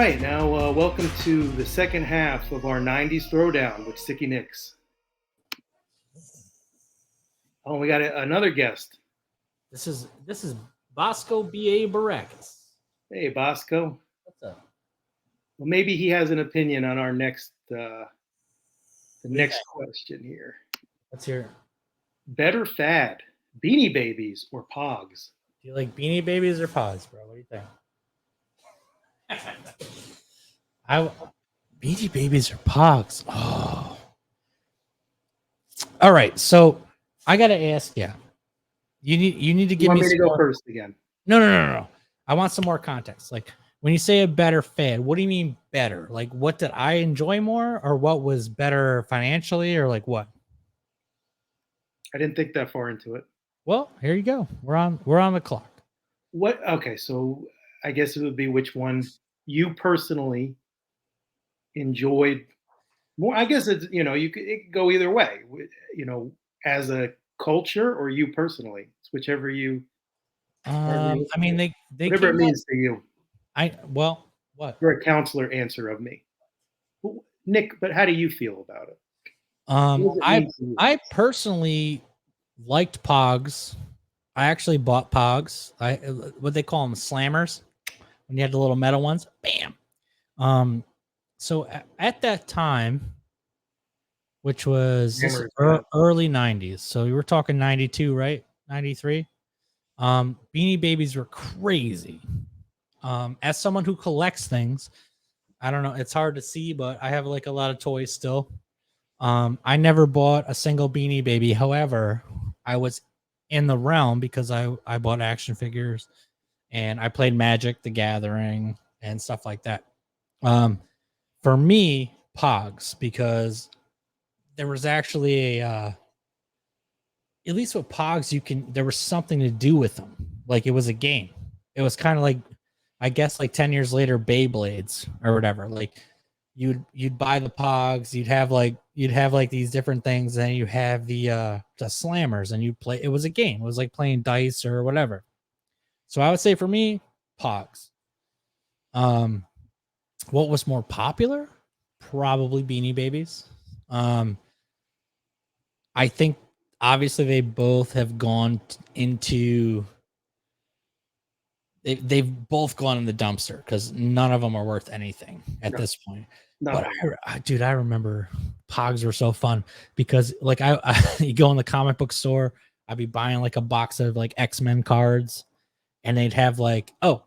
right, now welcome to the second half of our 90s Throwdown with Sticky Nicks. Oh, we got another guest. This is Bosco B.A. Baracus. Hey, Bosco. What's up? Well, maybe he has an opinion on our the next think? question here. Let's hear it. Better fad, Beanie Babies or Pogs? Do you like Beanie Babies or Pogs, bro? What do you think? Beanie Babies or Pogs? Oh. All right, so I gotta ask you. You need to You give want me me to some go more. first again? No. I want some more context. Like when you say a better fad, what do you mean better? Like what did I enjoy more, or what was better financially, or like what? I didn't think that far into it. Well, here you go. We're on the clock. What? Okay, so I guess it would be which one you personally enjoyed more. I guess it's it could go either way. You know, as a culture or you personally. It's whichever you I mean they whatever it came out. means to you. What? You're a counselor answer of me. Nick, but how do you feel about it? What does it I mean to you? I personally liked Pogs. I actually bought Pogs. What they call them, slammers, when you had the little metal ones. Bam. So at that time, which was early '90s, so we were talking '92, right? '93. Beanie Babies were crazy. As someone who collects things, I don't know. It's hard to see, but I have like a lot of toys still. I never bought a single Beanie Baby. However, I was in the realm because I bought action figures and I played Magic the Gathering and stuff like that. For me, Pogs, because there was actually at least with Pogs, there was something to do with them. Like it was a game. It was kind of like, I guess, like 10 years later, Beyblades or whatever. Like you'd buy the Pogs, you'd have like these different things, and you have the slammers, and you play. It was a game. It was like playing dice or whatever. So I would say for me, Pogs. Um, what was more popular? Probably Beanie Babies. Um, I think obviously they both have gone into they've both gone in the dumpster because none of them are worth anything at this point. But dude, I remember Pogs were so fun because like you go in the comic book store, I'd be buying like a box of like X-Men cards, and they'd have like, oh,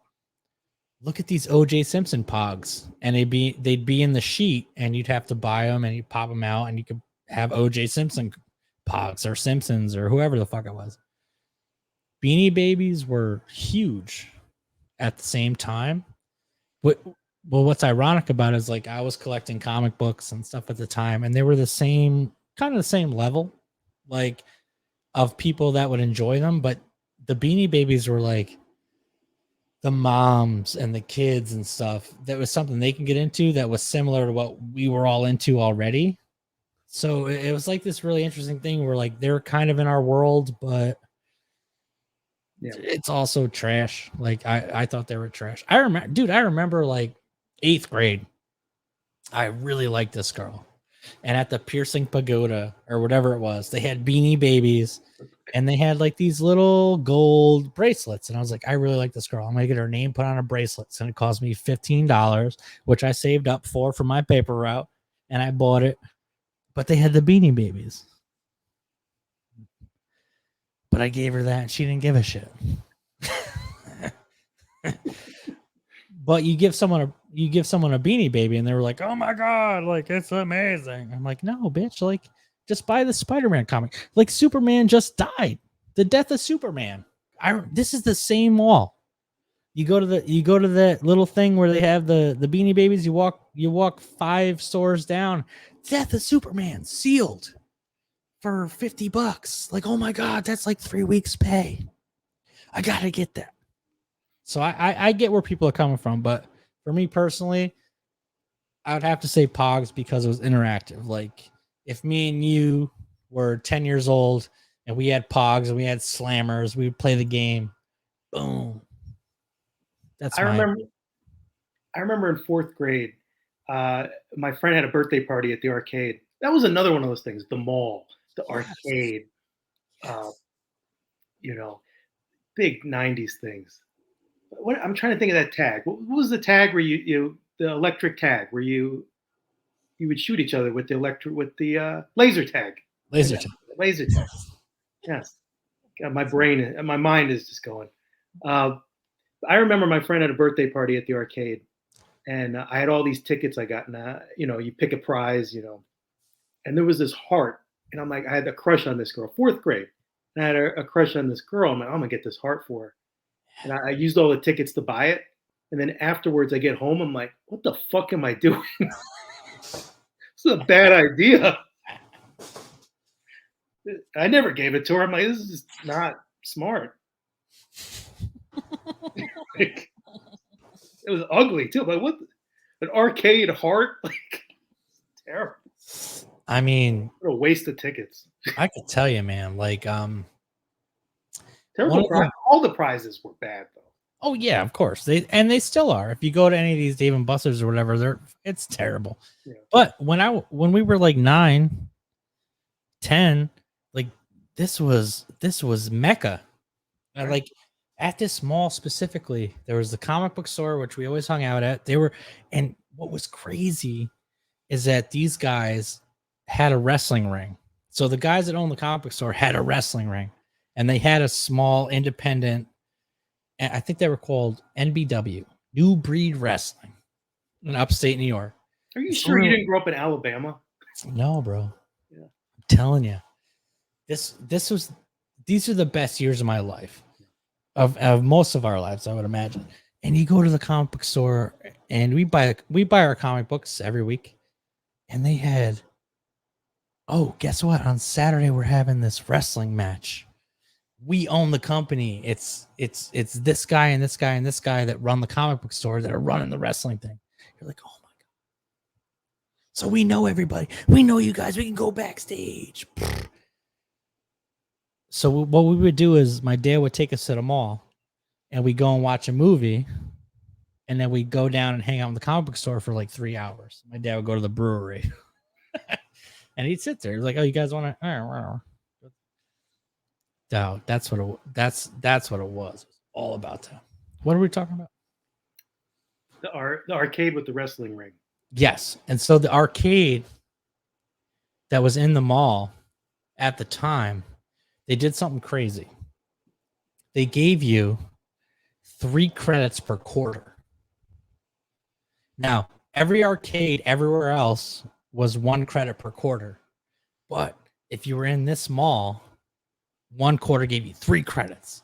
look at these OJ Simpson Pogs, and they'd be in the sheet, and you'd have to buy them, and you pop them out, and you could have OJ Simpson Pogs or Simpsons or whoever the fuck it was. Beanie Babies were huge at the same time. What's ironic about it is like I was collecting comic books and stuff at the time, and they were the same kind of the same level, like of people that would enjoy them. But the Beanie Babies were like the moms and the kids and stuff. That was something they can get into that was similar to what we were all into already. So it was like this really interesting thing where like they're kind of in our world, but it's also trash. Like I thought they were trash. I remember like 8th grade. I really liked this girl. And at the Piercing Pagoda or whatever it was, they had Beanie Babies and they had like these little gold bracelets. And I was like, I really like this girl. I'm going to get her name put on a bracelet. And it cost me $15, which I saved up for my paper route. And I bought it. But they had the Beanie Babies. But I gave her that and she didn't give a shit. But you give someone a Beanie Baby and they were like, oh my god, like it's amazing. I'm like, no, bitch, like just buy the Spider-Man comic. Like Superman just died. The death of Superman. This is the same wall. You go to the little thing where they have the Beanie Babies. You walk 5 stores down. Death of Superman sealed for $50. Like, oh my god, that's like 3 weeks pay. I gotta get that. So I get where people are coming from, but for me personally, I would have to say Pogs because it was interactive. Like if me and you were 10 years old and we had Pogs and we had slammers, we would play the game. Boom. I remember I remember in fourth grade, my friend had a birthday party at the arcade. That was another one of those things. The mall, the Yes. arcade, uh, you know, big '90s things. What I'm trying to think of that tag. What was the tag where you the electric tag where you would shoot each other with the electric with the laser tag? Laser Yeah, tag. laser tag. Yes. God, my brain and my mind is just going. Uh, I remember my friend had a birthday party at the arcade, and I had all these tickets I got, and you pick a prize, and there was this heart, and I'm like, I had a crush on this girl, fourth grade, and I had a crush on this girl. I'm like, I'm gonna get this heart for her, and I used all the tickets to buy it, and then afterwards I get home, I'm like, what the fuck am I doing? This is a bad idea. I never gave it to her. I'm like, this is just not smart. Like, it was ugly too. Like, what? An arcade heart? Like, terrible. I mean, What a waste of tickets. I could tell you, man. Like, one Terrible of prize. the All the prizes were bad though. oh yeah, of course they still are. If you go to any of these Dave and Buster's or whatever, it's terrible. Yeah. But when we were like 9, 10, like this was Mecca. And, Right. like at this mall specifically, there was the comic book store which we always hung out at. And what was crazy is that these guys had a wrestling ring. So the guys that owned the comic book store had a wrestling ring, and they had a small independent. I think they were called NBW, New Breed Wrestling, in upstate New York. Are you So sure you didn't grow up in Alabama? no, bro. Yeah. I'm telling you, these are the best years of my life, of most of our lives, I would imagine. And you go to the comic book store, and we buy our comic books every week, and they had, oh, guess what? On Saturday we're having this wrestling match. We own the company. It's this guy and this guy and this guy that run the comic book store that are running the wrestling thing. You're like, oh my god. So we know everybody. We know you guys. We can go backstage. So what we would do is my dad would take us to the mall, and we go and watch a movie, and then we go down and hang out in the comic book store for like 3 hours. My dad would go to the brewery, and he'd sit there. He's like, "Oh, you guys want to?" No, that's what it was. All about that. What are we talking about? The arcade with the wrestling ring. Yes. And so the arcade that was in the mall at the time, they did something crazy. They gave you 3 credits per quarter. Now, every arcade everywhere else was 1 credit per quarter. But if you were in this mall, 1 quarter gave you 3 credits.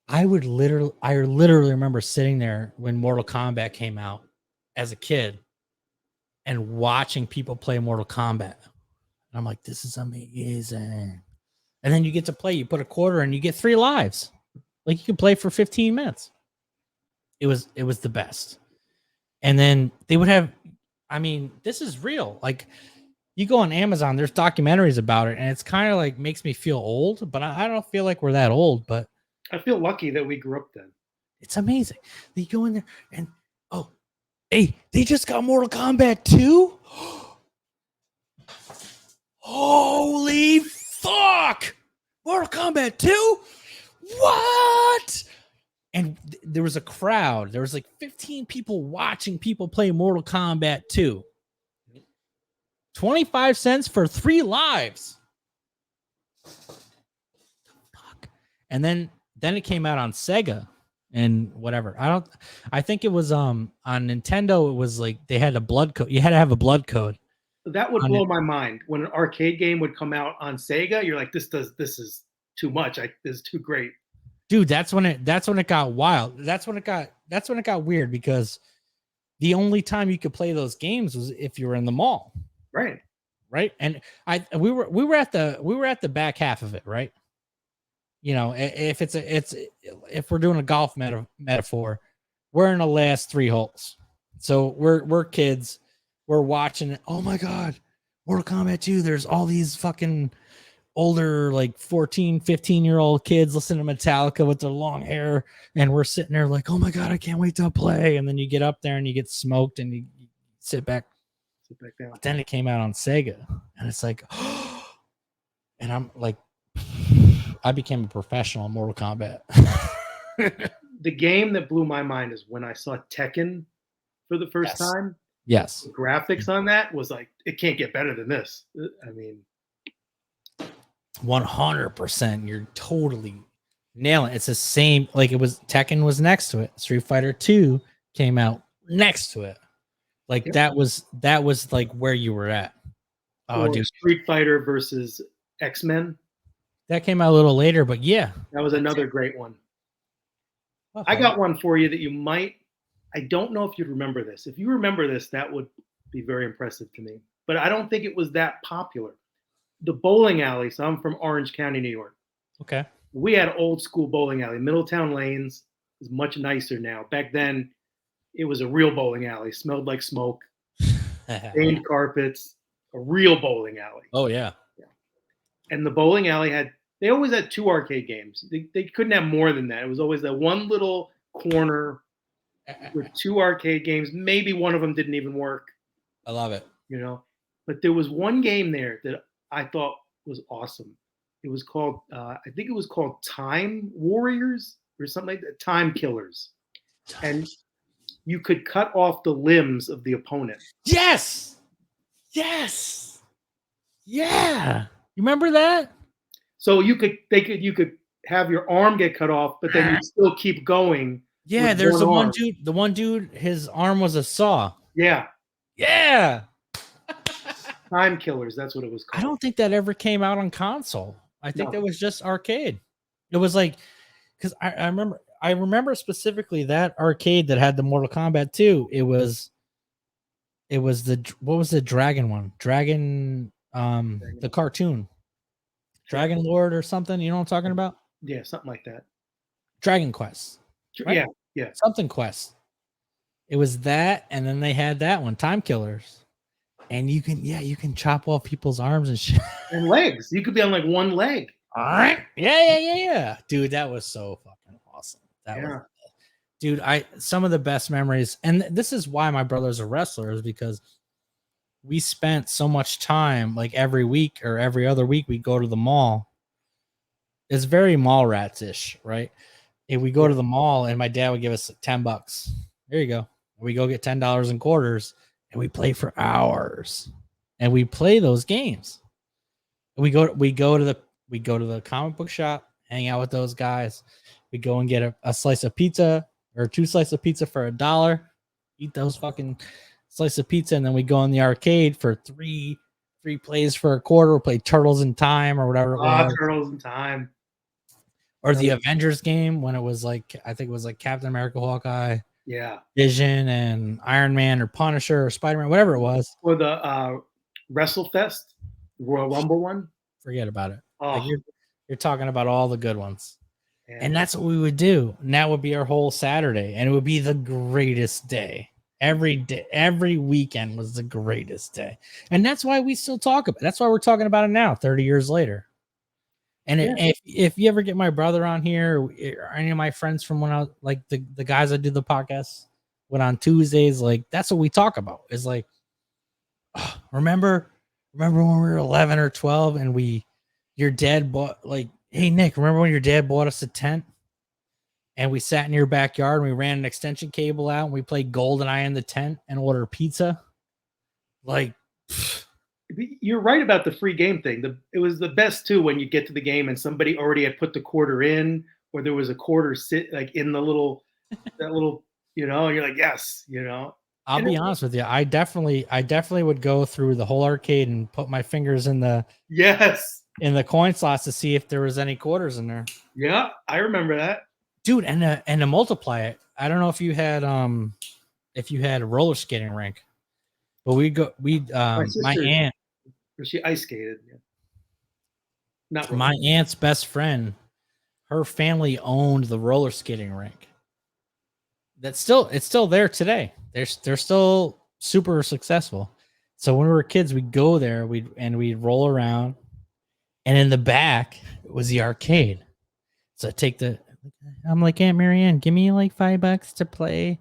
I literally remember sitting there when Mortal Kombat came out as a kid and watching people play Mortal Kombat. And I'm like, this is amazing. And then you get to play, you put a quarter and you get 3 lives. Like you can play for 15 minutes. It was the best. And then they would have, I mean, this is real. Like you go on Amazon, there's documentaries about it, and it's kind of like makes me feel old, but I don't feel like we're that old, but I feel lucky that we grew up then. it's amazing. You go in there and, oh, hey, they just got Mortal Kombat 2? Holy fuck! Mortal Kombat 2? What? And there was a crowd. There was like 15 people watching people play Mortal Kombat 2. 25 cents for 3 lives. Fuck. And then it came out on Sega and whatever. I think it was on Nintendo, it was like they had a blood code. You had to have a blood code. That would blow my mind. When an arcade game would come out on Sega, you're like, this is too much. This is too great. Dude, that's when it got wild. That's when it got weird, because the only time you could play those games was if you were in the mall. Right. And we were at the back half of it, right? You know, if we're doing a golf metaphor, we're in the last 3 holes. So we're kids, we're watching it. Oh my god, Mortal Kombat 2, there's all these fucking older, like 14, 15-year-old kids listening to Metallica with their long hair, and we're sitting there like, oh my god, I can't wait to play. And then you get up there and you get smoked and you sit back. down. But then it came out on Sega, and it's like, and I'm like, I became a professional in Mortal Kombat. The game that blew my mind is when I saw Tekken for the first time. Yes. The graphics on that was like, it can't get better than this. I mean, 100%. You're totally nailing it. It's the same. Like, it was Tekken was next to it. Street Fighter 2 came out next to it. Like, yep. that was like where you were at. Oh, dude. Street Fighter versus X-Men. That came out a little later, but yeah. That was another great one. Okay. I got one for you that you might, I don't know if you'd remember this. If you remember this, that would be very impressive to me. But I don't think it was that popular. The bowling alley. So I'm from Orange County, New York. Okay. We had old school bowling alley. Middletown Lanes is much nicer now. Back then, it was a real bowling alley. Smelled like smoke. Stained carpets. A real bowling alley. Oh, yeah. And the bowling alley they always had 2 arcade games. They couldn't have more than that. It was always that one little corner with 2 arcade games. Maybe one of them didn't even work. I love it. You know, but there was one game there that I thought was awesome. It was called, I think it was called Time Warriors or something like that. Time Killers. And you could cut off the limbs of the opponent. Yes. Yes. Yeah. You remember that? So you could have your arm get cut off, but then you'd still keep going. Yeah, there's the one dude, his arm was a saw. Yeah. Yeah. Time Killers, that's what it was called. I don't think that ever came out on console. I think that was just arcade. It was like, because I remember specifically that arcade that had the Mortal Kombat 2. It was what was the dragon one? The cartoon. Dragon Lord or something, you know what I'm talking about? Yeah, something like that. Dragon Quest. Right? Yeah. Something Quest. It was that, and then they had that one, Time Killers. And you can chop off people's arms and shit. And legs. You could be on like one leg. All right. Yeah. Dude, that was so fucking awesome. Dude, some of the best memories, and this is why my brother's a wrestler, is because we spent so much time, like every week or every other week, we go to the mall. It's very mall rats-ish, right? If we go to the mall and my dad would give us $10. There you go. We go get $10 in quarters and we play for hours. And we play those games. We go to the comic book shop, hang out with those guys. We go and get a slice of pizza or 2 slices of pizza for $1. Eat those fucking slice of pizza, and then we go in the arcade for three plays for a quarter. We'll play Turtles in Time or whatever it was. Turtles in Time. Or the Avengers game when it was like, I think it was like Captain America, Hawkeye, Vision, and Iron Man or Punisher or Spider-Man, whatever it was. Or the WrestleFest, Royal Rumble one. Forget about it. Oh. Like you're talking about all the good ones. Yeah. And that's what we would do. And that would be our whole Saturday. And it would be the greatest day. Every day, every weekend was the greatest day. And that's why we still talk about it. That's why we're talking about it now, 30 years later. And if you ever get my brother on here or any of my friends from when I was like the guys that do the podcast went on Tuesdays, like that's what we talk about. It's like, remember when we were 11 or 12 and your dad bought, like, hey Nick, remember when your dad bought us a tent and we sat in your backyard and we ran an extension cable out and we played GoldenEye in the tent and ordered pizza? Like, you're right about the free game thing. It was the best too when you get to the game and somebody already had put the quarter in, or there was a quarter sit like in the little that little, you know, and you're like, yes, you know. I'll be honest with you. I definitely would go through the whole arcade and put my fingers in the coin slots to see if there was any quarters in there. Yeah, I remember that. Dude, and to multiply it, I don't know if you had a roller skating rink, but my aunt, she ice skated. Yeah. Not my aunt's best friend, her family owned the roller skating rink. It's still there today. They're still super successful. So when we were kids, we'd go there, we'd roll around, And in the back was the arcade. So I'm like, Aunt Marianne, give me like $5 to play.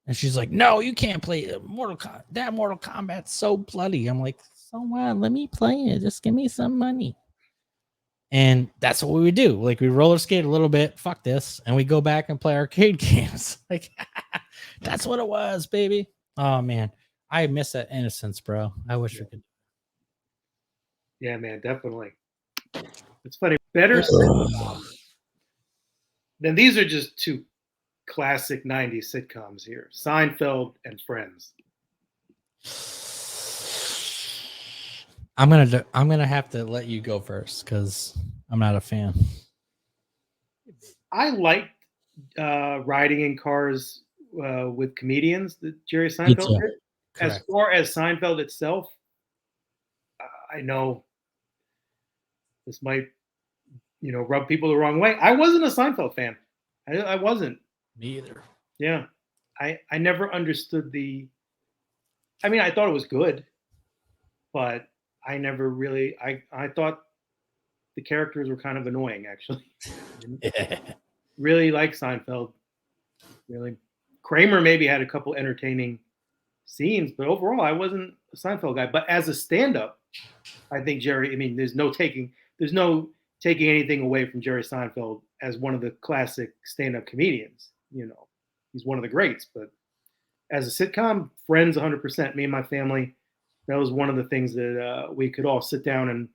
And she's like, no, you can't play Mortal Kombat. That Mortal Kombat's so bloody. I'm like, so what? Let me play it. Just give me some money. And that's what we would do. Like we roller skate a little bit. Fuck this. And we go back and play arcade games. Like that's what it was, baby. Oh man. I miss that innocence, bro. I wish we could. Yeah, man, definitely. It's funny. Better sitcoms. Then these are just two classic 90s sitcoms here. Seinfeld and Friends. I'm gonna have to let you go first because I'm not a fan. I liked riding in cars with comedians that Jerry Seinfeld did. As far as Seinfeld itself, I know this might, rub people the wrong way. I wasn't a Seinfeld fan. I wasn't. Me either. Yeah. I never understood I thought it was good, but I never really, I thought the characters were kind of annoying, actually. Yeah. Really like Seinfeld. Really. Kramer maybe had a couple entertaining scenes, but overall, I wasn't a Seinfeld guy. But as a stand-up, I think Jerry. There's no taking anything away from Jerry Seinfeld as one of the classic stand-up comedians. He's one of the greats. But as a sitcom, Friends, 100%. Me and my family, that was one of the things that we could all sit down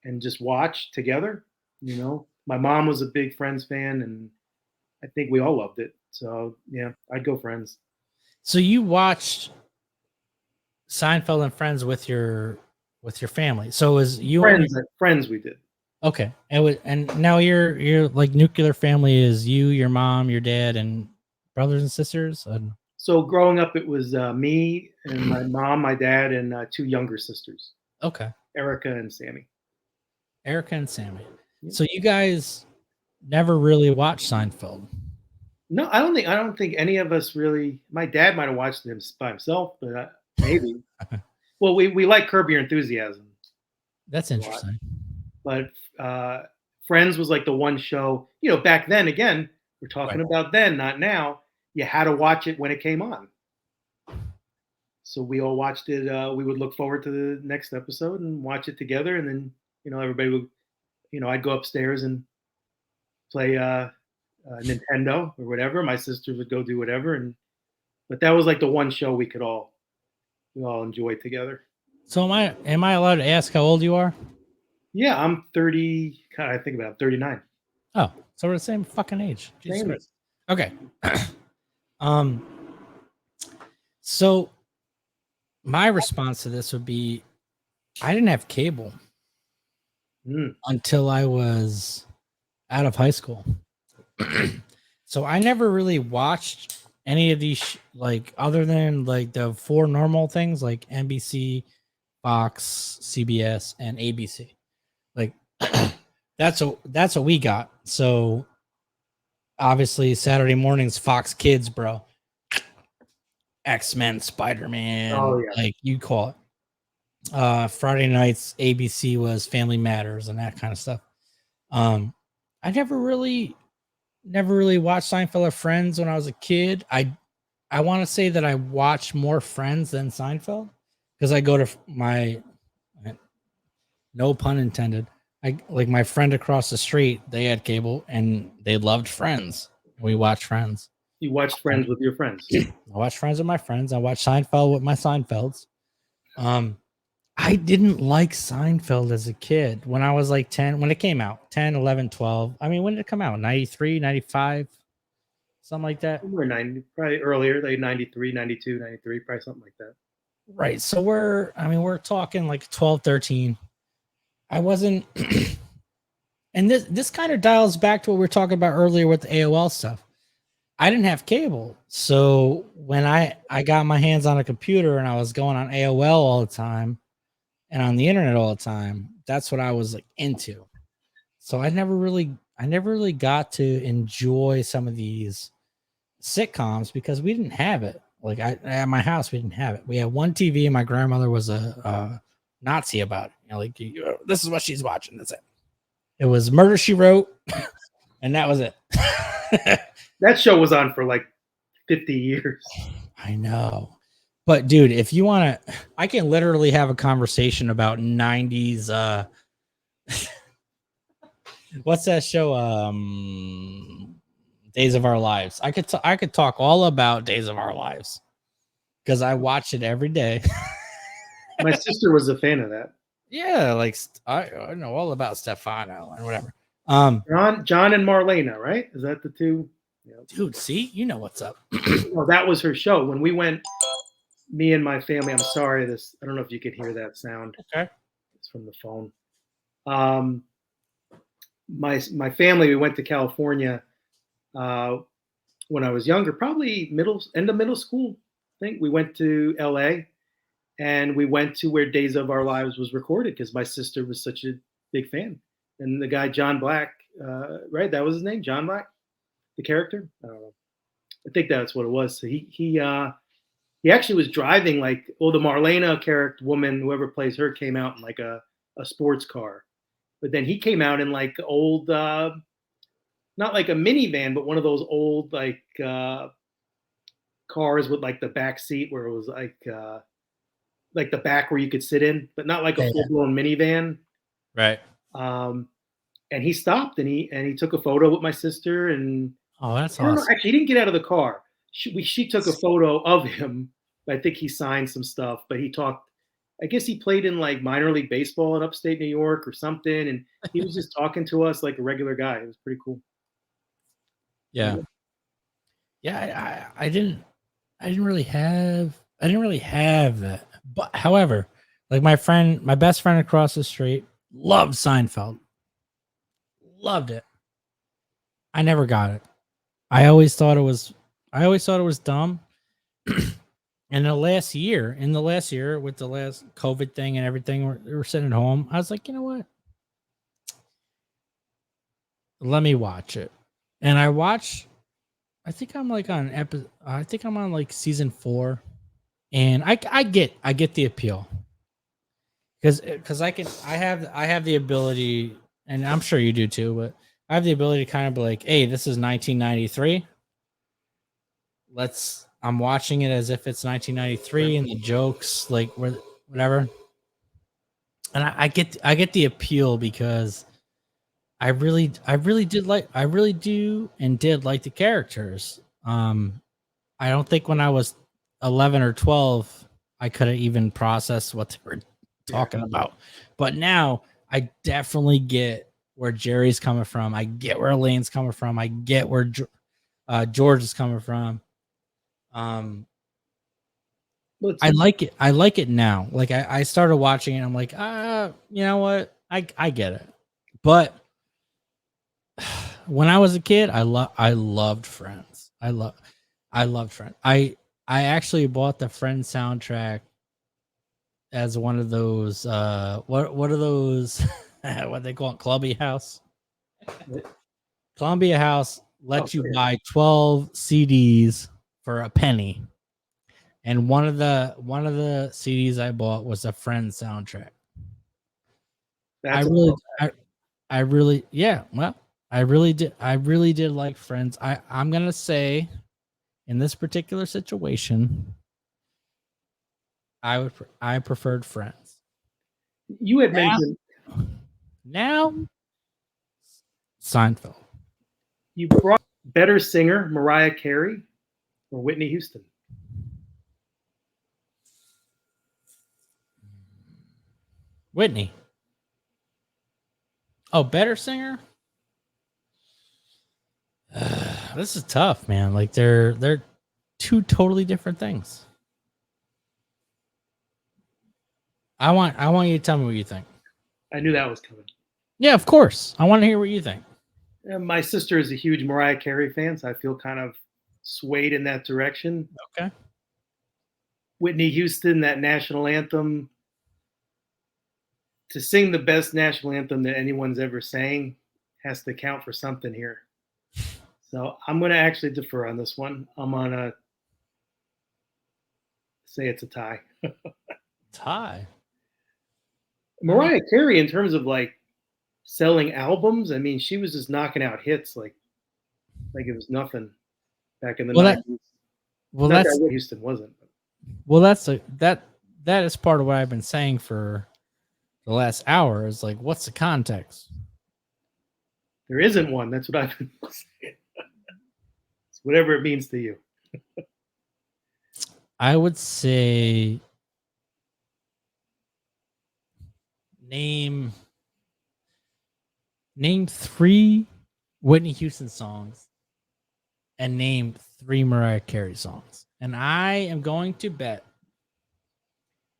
and just watch together. My mom was a big Friends fan, and I think we all loved it. So yeah, I'd go Friends. So you watched Seinfeld and Friends with your family. So is you Friends we did. Okay. And now your like nuclear family is you, your mom, your dad, and brothers and sisters? So growing up, it was me and my mom, my dad, and two younger sisters. Okay. Erica and Sammy. Yeah. So you guys never really watched Seinfeld? No, I don't think any of us really. My dad might have watched him by himself, but maybe. Well, we like Curb Your Enthusiasm. That's interesting. But Friends was like the one show. Back then, again, we're talking about then, not now. You had to watch it when it came on. So we all watched it. We would look forward to the next episode and watch it together, and then everybody would. I'd go upstairs and play Nintendo or whatever. My sisters would go do whatever, but that was like the one show we all enjoyed together. So am I allowed to ask how old you are? Yeah, I'm 30. I think about 39. Oh, so we're the same fucking age. Jesus Christ. Okay. So my response to this would be, I didn't have cable until I was out of high school. So I never really watched any of these, other than like the four normal things like NBC, Fox, CBS, and ABC. Like that's what we got. So obviously Saturday mornings, Fox Kids, bro. X-Men, Spider-Man, like you call it. Friday nights, ABC was Family Matters and that kind of stuff. I never really watched Seinfeld or Friends when I was a kid. I want to say that I watched more Friends than Seinfeld because I go to my, no pun intended, like my friend across the street, they had cable and they loved Friends. We watched Friends. You watched Friends with your friends. I watched Friends with my friends. I watched Seinfeld with my Seinfelds. I didn't like Seinfeld as a kid when I was like 10, when it came out, 10, 11, 12. When did it come out? 93, 95, something like that. Somewhere 90, probably earlier, like 93, 92, 93, probably something like that. Right. So we're talking like 12, 13. I wasn't, and this kind of dials back to what we were talking about earlier with the AOL stuff. I didn't have cable. So when I got my hands on a computer and I was going on AOL all the time and on the internet all the time, that's what I was like into. So I never really got to enjoy some of these sitcoms because we didn't have it. Like at my house, we didn't have it. We had one TV and my grandmother was a Nazi about it. You know, like this is what she's watching. That's it. It was Murder She Wrote, and that was it. That show was on for like 50 years. I know. But dude, if you want to, I can literally have a conversation about 90s what's that show? Days of Our Lives. I could talk all about Days of Our Lives because I watch it every day. My sister was a fan of that. Yeah, like I know all about Stefano and whatever. John and Marlena, right? Is that the two? Yeah. Dude, see, you know what's up. Well, that was her show. When we went, me and my family. I'm sorry, I don't know if you could hear that sound. Okay. It's from the phone. My family, we went to California when I was younger, probably end of middle school. I think we went to L.A. and we went to where Days of Our Lives was recorded because my sister was such a big fan. And the guy John Black, right? That was his name, John Black, the character. I don't know. I think that's what it was. So he actually was driving like, well, the Marlena character woman, whoever plays her, came out in like a sports car, but then he came out in like old, not like a minivan, but one of those old like cars with like the back seat where it was like the back where you could sit in, but not like a full blown minivan. Right. And he stopped and he took a photo with my sister and that's I don't awesome. know, actually, he didn't get out of the car. She took a photo of him. I think he signed some stuff, but he talked. I guess he played in like minor league baseball in upstate New York or something, and he was just talking to us like a regular guy. It was pretty cool. Yeah. Yeah, I didn't really have that. But however, like my best friend across the street loved Seinfeld. Loved it. I never got it. I always thought it was dumb. In the last year with the last COVID thing and everything, we're sitting at home. I was like, you know what? Let me watch it. And I watched, I think I'm on like season 4. And I get the appeal. Because I have the ability, and I'm sure you do too, but I have the ability to kind of be like, hey, this is 1993. I'm watching it as if it's 1993 and the jokes, like whatever. And I get the appeal because I really do and did like the characters. I don't think when I was 11 or 12, I could have even processed what they were talking about. But now I definitely get where Jerry's coming from. I get where Elaine's coming from. I get where George is coming from. I like it. I like it now. Like I started watching it. I'm like, you know what? I get it. But when I was a kid, I loved Friends. I loved Friends. I actually bought the Friends soundtrack as one of those what are those what they call it, Columbia House. Columbia House lets you buy 12 CDs for a penny. And one of the CDs I bought was a Friends soundtrack. I really did like Friends. I'm gonna say in this particular situation, I preferred Friends. You had mentioned now Seinfeld. You brought better singer Mariah Carey or Whitney Houston. Whitney. Oh, better singer? This is tough, man. Like they're two totally different things. I want you to tell me what you think. I knew that was coming. Yeah, of course. I want to hear what you think. My sister is a huge Mariah Carey fan, so I feel kind of swayed in that direction. Okay. Whitney Houston, that national anthem, to sing the best national anthem that anyone's ever sang has to count for something here. So I'm going to actually defer on this one. I'm going to say it's a tie. Tie. Mariah Carey, in terms of like selling albums, I mean, she was just knocking out hits like it was nothing back in the Well, that 90s. well Not that's that Houston wasn't. that is part of what I've been saying for the last hour. Is like, what's the context? There isn't one. That's what I've been saying. It's whatever it means to you. I would say name 3 Whitney Houston songs and name 3 Mariah Carey songs. And I am going to bet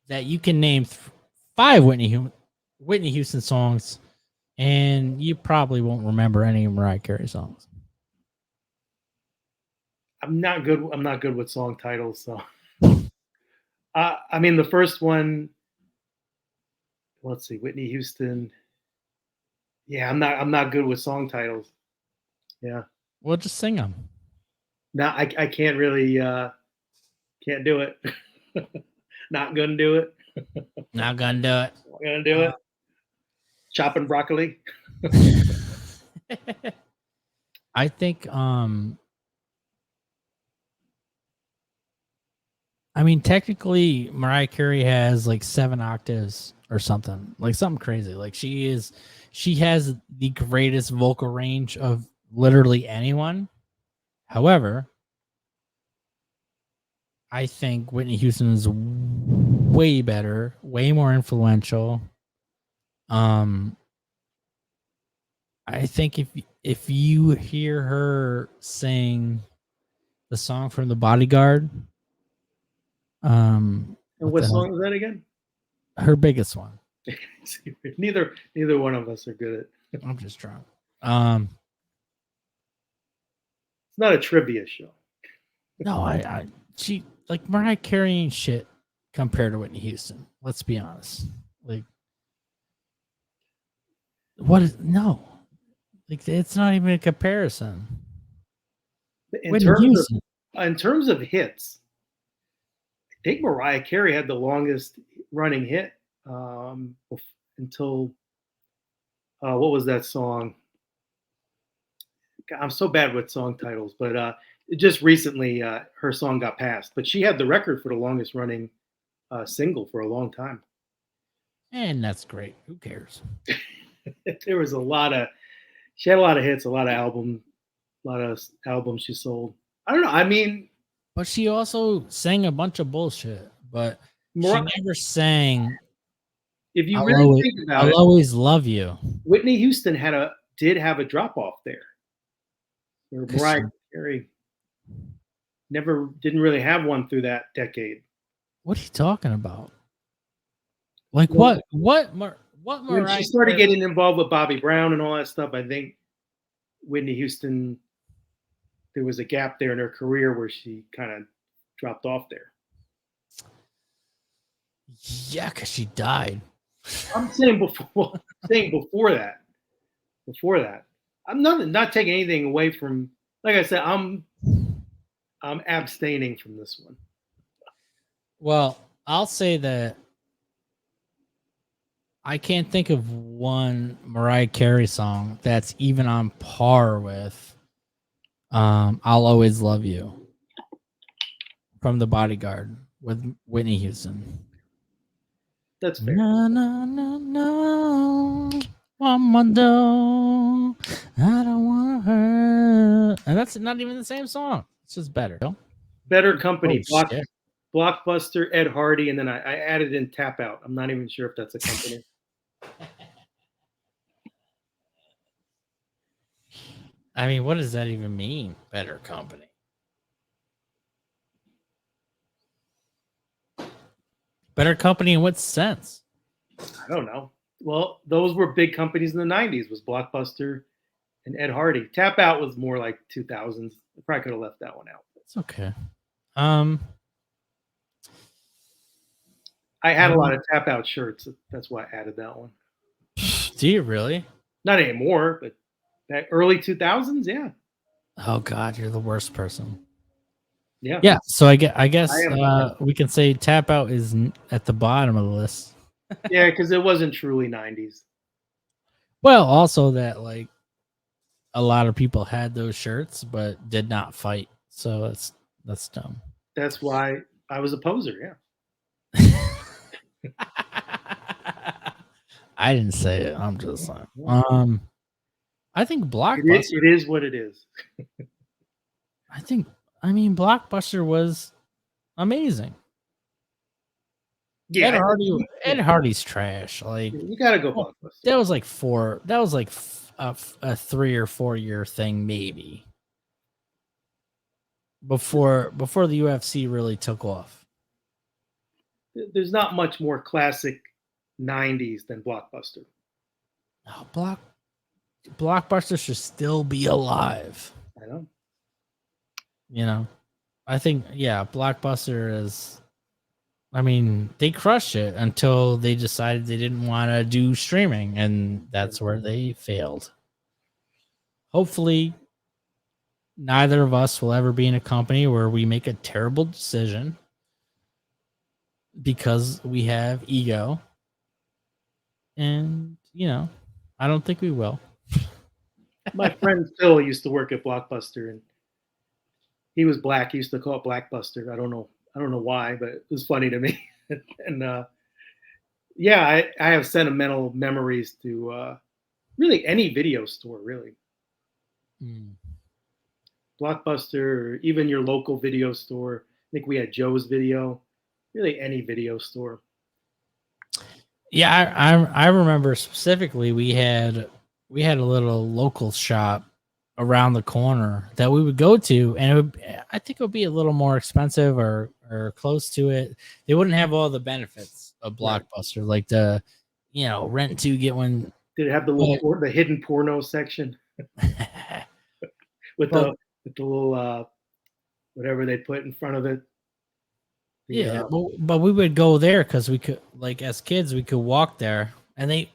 that you can name 5 Whitney Houston songs, and you probably won't remember any Mariah Carey songs. I'm not good. I'm not good with song titles. So, I mean, the first one. Let's see, Whitney Houston. Yeah, I'm not good with song titles. Yeah, Well, just sing them. no, I can't really. Can't do it. Not gonna do it. Not gonna do it. Not gonna do it. Chopping broccoli. I think I mean, technically Mariah Carey has like 7 octaves or something. Like something crazy. Like she has the greatest vocal range of literally anyone. However, I think Whitney Houston is way better, way more influential. I think if you hear her sing the song from The Bodyguard, And what song is that again? Her biggest one. neither one of us are good at. I'm just drunk. It's not a trivia show. No, she like Mariah Carey ain't shit compared to Whitney Houston. Let's be honest. Like, what is no? Like, it's not even a comparison. In terms of hits, I think Mariah Carey had the longest running hit until what was that song? God, I'm so bad with song titles, but just recently her song got passed. But she had the record for the longest running single for a long time. And that's great. Who cares? There was she had a lot of hits, a lot of albums she sold. I don't know. I mean, but she also sang a bunch of bullshit. But she never sang. If you really think about it, I'll always love you. Whitney Houston did have a drop off there. Mariah Carey didn't really have one through that decade. What are you talking about? Like what? What when she started getting involved with Bobby Brown and all that stuff, I think Whitney Houston, there was a gap there in her career where she kind of dropped off there. Yeah, because she died. I'm saying before that. Before that. I'm not taking anything away from, like I said, I'm abstaining from this one. Well, I'll say that I can't think of one Mariah Carey song that's even on par with I'll Always Love You from The Bodyguard with Whitney Houston. That's fair. No, no, no, no. One more door. I don't want to hurt. And that's not even the same song. It's just better. Better Company. Oh, Blockbuster, Ed Hardy, and then I added in Tap Out. I'm not even sure if that's a company. I mean, what does that even mean? Better Company. Better Company in what sense? I don't know. Well, those were big companies in the 90s, was Blockbuster and Ed Hardy. Tap Out was more like 2000s. I probably could have left that one out. It's okay. I had a lot of Tap Out shirts. That's why I added that one. Do you really? Not anymore, but that early 2000s, yeah. Oh God, you're the worst person. Yeah. Yeah. So I guess we can say Tap Out is at the bottom of the list. Yeah, because it wasn't truly 90s. Well, also that like a lot of people had those shirts but did not fight. So that's dumb. That's why I was a poser. Yeah. I didn't say it. I'm just saying. Yeah. I think It is what it is. I think I mean Blockbuster was amazing. Ed Yeah, Hardy yeah. Ed Hardy's trash. Like You got to go well, Blockbuster. that was like a 3 or 4 year thing maybe before the UFC really took off. There's not much more classic 90s than Blockbuster. Oh, Blockbuster should still be alive. I know. You know, I think yeah, Blockbuster is. I mean, they crushed it until they decided they didn't want to do streaming, and that's where they failed. Hopefully, neither of us will ever be in a company where we make a terrible decision because we have ego. And, I don't think we will. My friend Phil used to work at Blockbuster, and he was black. He used to call it Blackbuster. I don't know. I don't know why, but it was funny to me. And yeah, I have sentimental memories to really any video store. Really, Mm. Blockbuster, or even your local video store. I think we had Joe's Video. Really, any video store. Yeah, I remember specifically we had a little local shop around the corner that we would go to, and I think it would be a little more expensive or close to it. They wouldn't have all the benefits of Right. Blockbuster, like the rent two get one. Did it have the the hidden porno section with Well, the little whatever they put in front of it? yeah, but we would go there because we could, like, as kids, we could walk there, and they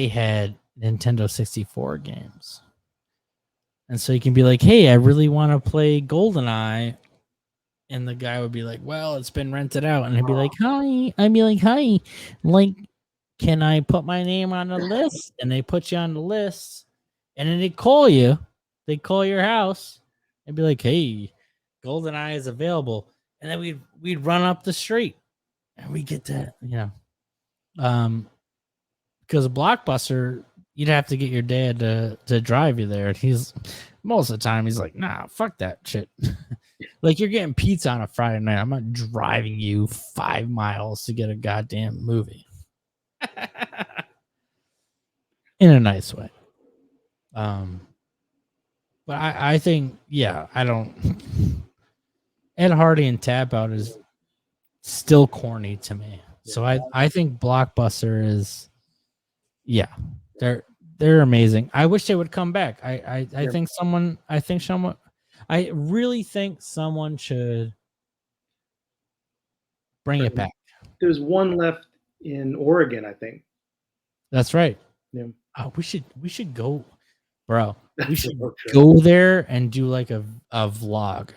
had Nintendo 64 games. And so you can be like, hey, I really want to play GoldenEye. And the guy would be like, well, it's been rented out. And he'd be like, hi. I'd be like, hi. Like, can I put my name on the list? And they put you on the list. And then they call you. They call your house and be like, hey, GoldenEye is available. And then we'd run up the street and we get that, because a Blockbuster, you'd have to get your dad to drive you there. And he's most of the time he's like, nah, fuck that shit. Like, you're getting pizza on a Friday night. I'm not driving you 5 miles to get a goddamn movie. In a nice way. But I think, yeah, I don't. Ed Hardy and Tap Out is still corny to me. So I think Blockbuster is, yeah, they're amazing. I wish they would come back. I really think someone should bring it back. There's one left in Oregon, I think. That's right. Yeah. Oh, we should go, bro. We should road trip. go there and do like a vlog.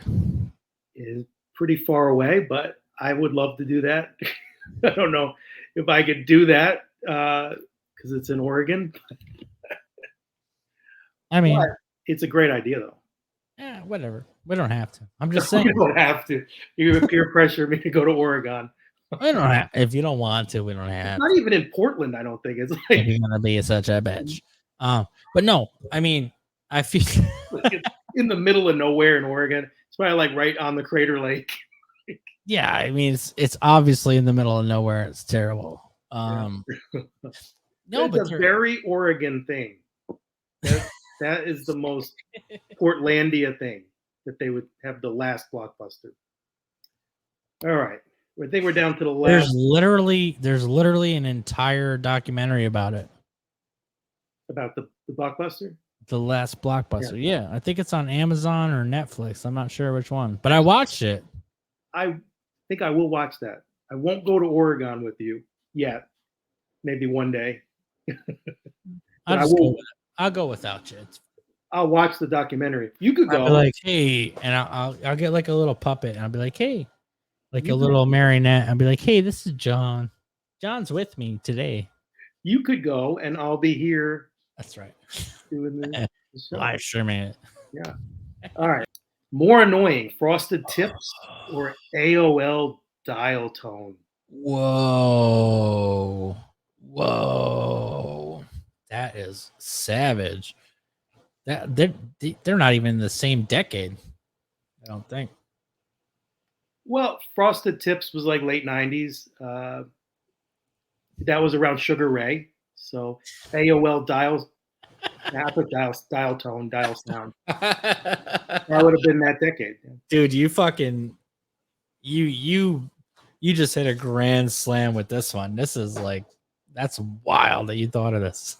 It is pretty far away, but I would love to do that. I don't know if I could do that because it's in Oregon. I mean, But it's a great idea, though. yeah, whatever. We don't have to. I'm just saying. You don't have to. You peer pressure me to go to Oregon. We don't have. If you don't want to, we don't have. Not even in Portland, I don't think. It's If like you're gonna be such a bitch. But no, I mean, I feel in the middle of nowhere in Oregon. It's probably like right on the Crater Lake. yeah, I mean, it's obviously in the middle of nowhere. It's terrible. No, It's but a very Oregon thing. That is the most Portlandia thing that they would have the last Blockbuster. All right. I think we're down to the last. there's literally an entire documentary about it. About the Blockbuster? The last Blockbuster. Yeah, I think it's on Amazon or Netflix. I'm not sure which one, but I watched it. I think I will watch that. I won't go to Oregon with you yet. Maybe one day. I'll go without you. I'll watch the documentary. You could go. I'll be like, hey, and I'll get like a little puppet, and I'll be like, hey, like a little marionette. I'll be like, hey, this is John. John's with me today. You could go, and I'll be here That's right. doing the show. Live streaming it. Yeah. All right. More annoying, Frosted Tips or AOL dial tone? Whoa. Whoa. That is savage. That they're not even in the same decade. I don't think. Well, Frosted Tips was like late 90s. That was around Sugar Ray. So AOL dial, I put dial tone, dial sound. That would have been that decade. Dude, you fucking you just hit a grand slam with this one. This is like, that's wild that you thought of this.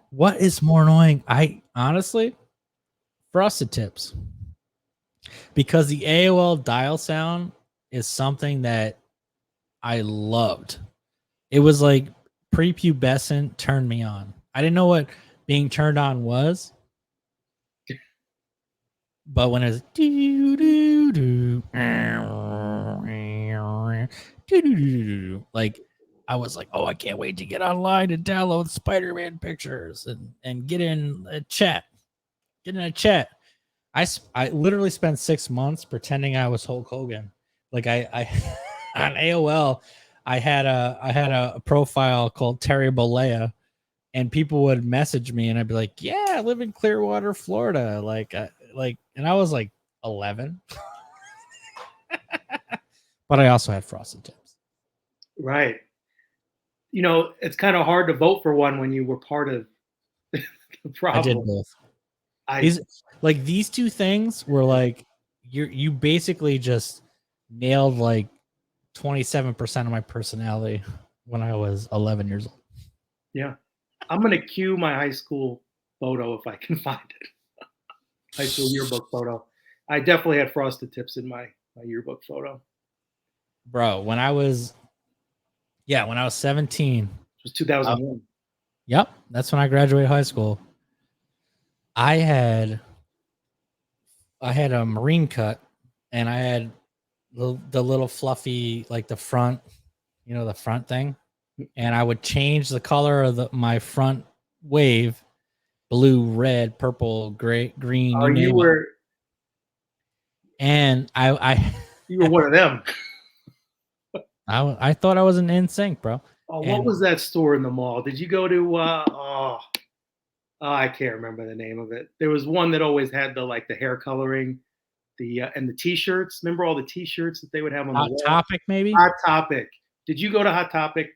What is more annoying? I honestly, Frosted Tips, because the AOL dial sound is something that I loved. It was like prepubescent, turned me on. I didn't know what being turned on was, but when it's like, I was like, oh, I can't wait to get online and download Spider-Man pictures and get in a chat. Get in a chat. I literally spent 6 months pretending I was Hulk Hogan. Like I on AOL, I had a profile called Terry Bollea, and people would message me, and I'd be like, "Yeah, I live in Clearwater, Florida." And I was like 11, but I also had Frosted Tips. Right. You know, it's kind of hard to vote for one when you were part of the problem. I did both. These two things were like, you basically just nailed like 27% of my personality when I was 11 years old. Yeah. I'm going to cue my high school photo if I can find it. High school yearbook photo. I definitely had Frosted Tips in my yearbook photo. Bro, when I was 17. It was 2001. Yep. That's when I graduated high school. I had a marine cut, and I had the little fluffy, like the front, the front thing. And I would change the color of my front wave, blue, red, purple, gray, green. Oh, you were. And you were one of them. I thought I was an NSYNC, bro. Oh, what was that store in the mall? Did you go to? I can't remember the name of it. There was one that always had the hair coloring, and the T-shirts. Remember all the T-shirts that they would have on Hot the wall? Topic, maybe. Hot Topic. Did you go to Hot Topic?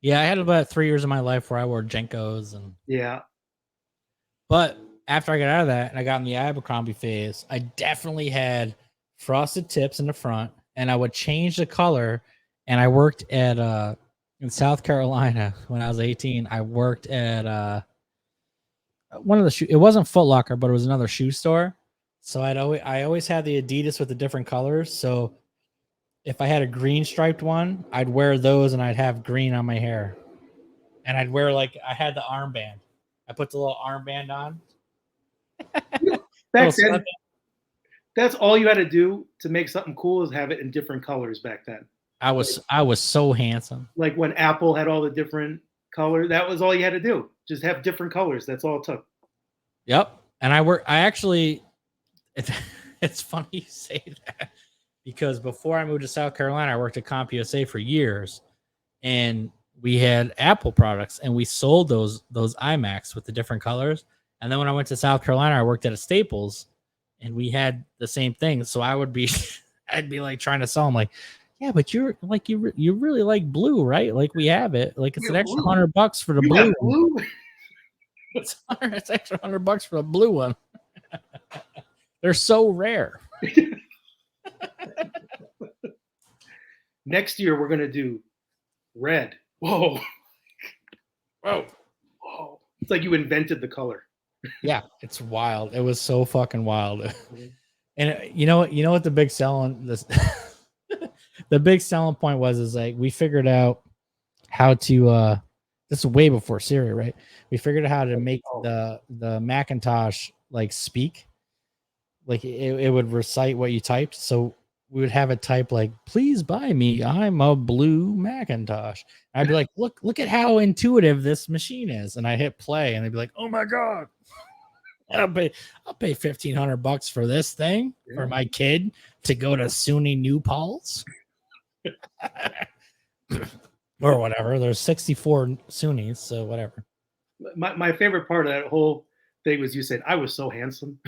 Yeah, I had about 3 years of my life where I wore Jenkos and. Yeah. But after I got out of that and I got in the Abercrombie phase, I definitely had Frosted Tips in the front, and I would change the color. And I worked at in South Carolina when I was 18. I worked at one of the it wasn't Foot Locker, but it was another shoe store. So I always had the Adidas with the different colors. So if I had a green striped one, I'd wear those, and I'd have green on my hair. And I'd wear I had the armband. I put the little armband on. Back then, that's all you had to do to make something cool, is have it in different colors back then. I was so handsome. Like when Apple had all the different colors, that was all you had to do. Just have different colors. That's all it took. Yep. And it's funny you say that, because before I moved to South Carolina, I worked at CompUSA for years, and we had Apple products, and we sold those iMacs with the different colors. And then when I went to South Carolina, I worked at a Staples, and we had the same thing. So I'd be like trying to sell them, like, yeah, but you're like, you really like blue, right? Like, we have it. Like, it's an extra $100 for the blue one. It's extra $100 for the blue one. They're so rare. Next year we're gonna do red. Whoa. It's like you invented the color. Yeah, it's wild. It was so fucking wild. And you know what the big selling the big selling point is like, we figured out how to this is way before Siri, right? We figured out how to make the Macintosh like speak. Like it would recite what you typed. So we would have it type like, please buy me. I'm a blue Macintosh. I'd be like, look at how intuitive this machine is. And I hit play and they'd be like, oh my God. I'll pay $1,500 for this thing for my kid to go to SUNY New Paltz. Or whatever. There's 64 SUNYs, so whatever. My favorite part of that whole thing was you said I was so handsome.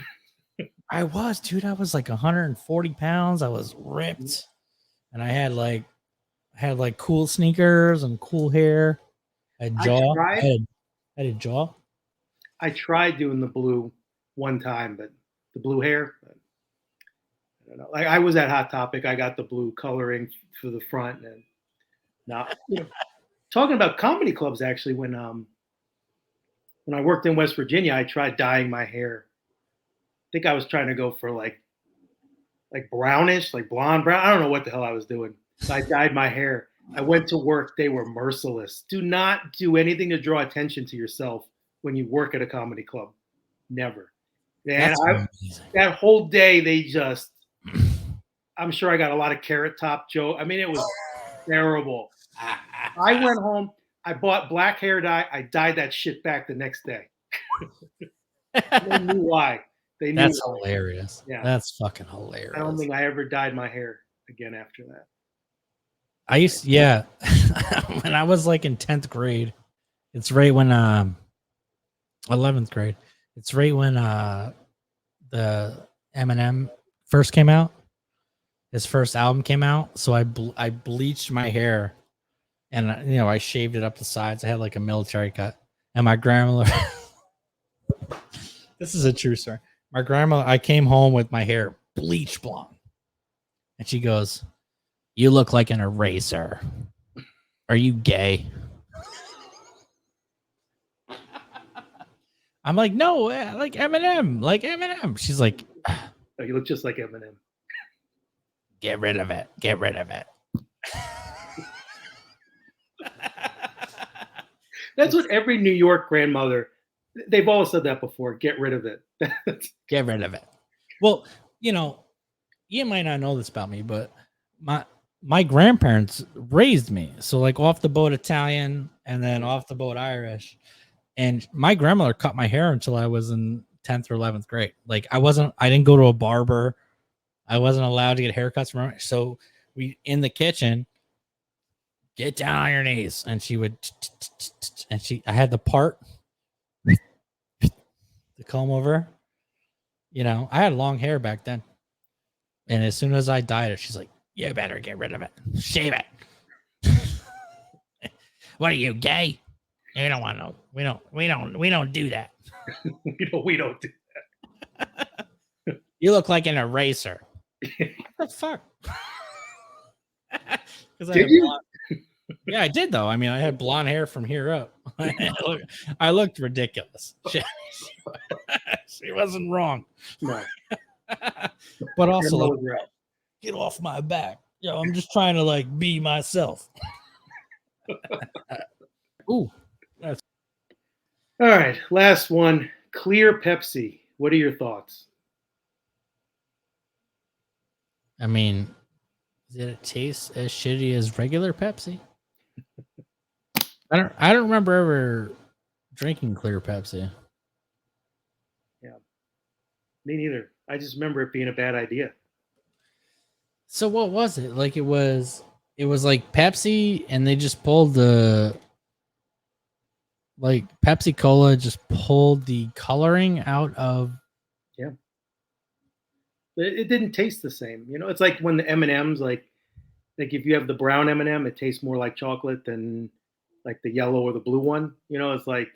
I was, dude. I was like 140 pounds. I was ripped, and I had like cool sneakers and cool hair. I had jaw. I had a jaw. I tried doing the blue one time, but the blue hair. I don't know. Like I was at Hot Topic. I got the blue coloring for the front, and now talking about comedy clubs. Actually, when I worked in West Virginia, I tried dyeing my hair. I think I was trying to go for like brownish, like blonde brown. I don't know what the hell I was doing. So I dyed my hair. I went to work. They were merciless. Do not do anything to draw attention to yourself when you work at a comedy club. Never. And that whole day, they just, I'm sure I got a lot of Carrot Top joke. I mean, it was terrible. I went home. I bought black hair dye. I dyed that shit back the next day. They knew why. They knew. That's hilarious. Yeah. That's fucking hilarious. I don't think I ever dyed my hair again after that. I used to, yeah. When I was like in 10th grade, it's right when 11th grade. It's right when the Eminem first came out. His first album came out, so I bleached my hair, and I shaved it up the sides. I had like a military cut, and my grandmother. This is a true story. My grandmother. I came home with my hair bleach blonde, and she goes, "You look like an eraser. Are you gay?" I'm like, "No, like Eminem, like Eminem." She's like, "Oh, you look just like Eminem." Get rid of it. Get rid of it. That's what every New York grandmother, they've all said that before. Get rid of it. Get rid of it. Well, you might not know this about me, but my grandparents raised me. So like off the boat Italian and then off the boat Irish. And my grandmother cut my hair until I was in 10th or 11th grade. Like I didn't go to a barber. I wasn't allowed to get haircuts from her. So we in the kitchen, get down on your knees. And she would, I had the part, the comb over. I had long hair back then. And as soon as I dyed it, she's like, you better get rid of it. Shave it. What are you, gay? You don't want to. We don't do that. we don't do that. You look like an eraser. What the fuck? Did you? Yeah, I did though. I mean, I had blonde hair from here up. I looked ridiculous. She wasn't wrong. No. But also, like, get off my back. I'm just trying to like be myself. Ooh. That's... All right, last one. Clear Pepsi. What are your thoughts? I mean, did it taste as shitty as regular Pepsi? I don't remember ever drinking clear Pepsi. Yeah. Me neither. I just remember it being a bad idea. So what was it? Like it was like Pepsi and they just pulled Pepsi Cola just pulled the coloring out of. Yeah. It didn't taste the same. It's like when the M&Ms, like if you have the brown M&M, it tastes more like chocolate than like the yellow or the blue one. It's like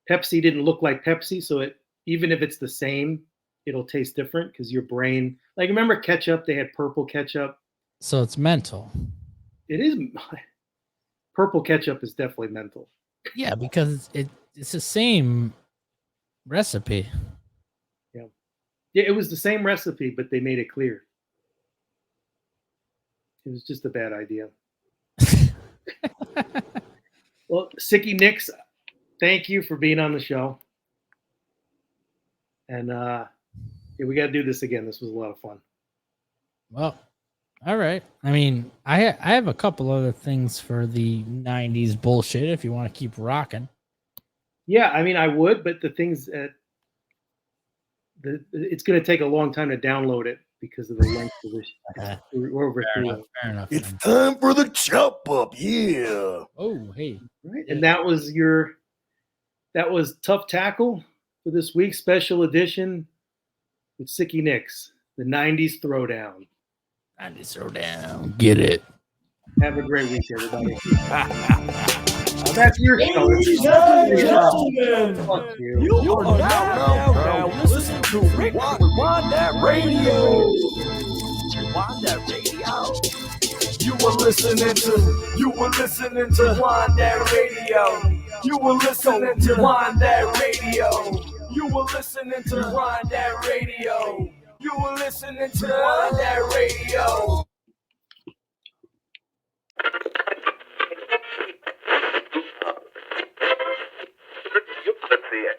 Pepsi didn't look like Pepsi. So even if it's the same, it'll taste different because your brain, like remember ketchup, they had purple ketchup. So it's mental. It is. Purple ketchup is definitely mental. Yeah, because it's the same recipe. Yeah, it was the same recipe, but they made it clear. It was just a bad idea. Well, Sicky Nicks, thank you for being on the show. And we got to do this again. This was a lot of fun. Well, All right. I mean, I have a couple other things for the '90s bullshit. If you want to keep rocking. Yeah, I mean, I would, but the things that it's going to take a long time to download it because of the length of this. We're over Fair 3 enough. hours. Fair enough. It's time for the chop up. Yeah. Oh, hey. Right, Yeah. and that was Tough Tackle for this week's special edition with Sicky Nicks, the '90s Throwdown. I just throw down. Get it. Have a great week, everybody. That's your show. Ladies and gentlemen, Fuck you. you are now listening to Rewind That Radio. Rewind That Radio. You were listening to Rewind That Radio. You were listening to Rewind That Radio. You were listening to Rewind That Radio. You were listening to Rewind That Radio. Let's see it.